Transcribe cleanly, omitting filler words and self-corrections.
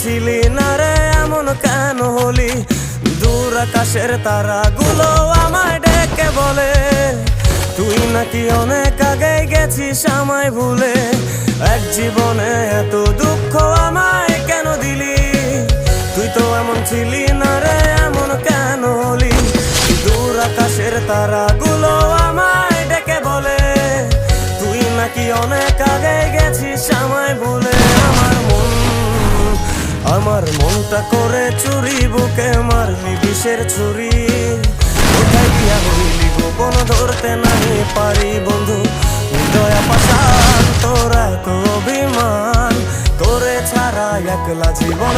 ছিলি না রে এমন কেন হলি? দূর আকাশের তারাগুলো আমায় ডেকে বলে তুই নাকি অনেক আগে গেছিস আমায় ভুলে। এক জীবনে এত দুঃখ আমায় কেন দিলি? তুই তো এমন ছিলি না রে এমন কেন হলি? দূর আকাশের তারাগুলো আমায় ডেকে বলে তুই নাকি অনেক আগে গেছিস আমায় ভুলে। আমার মনটা করে চুরি, বুকে মারলি বিষের ছুরি। কোথায় গিয়া হইলি গোপন ধরতে নাই পারি বন্ধু। দয়া পাশান তোর এত অভিমান, তোরে ছাড়া একলা জীবন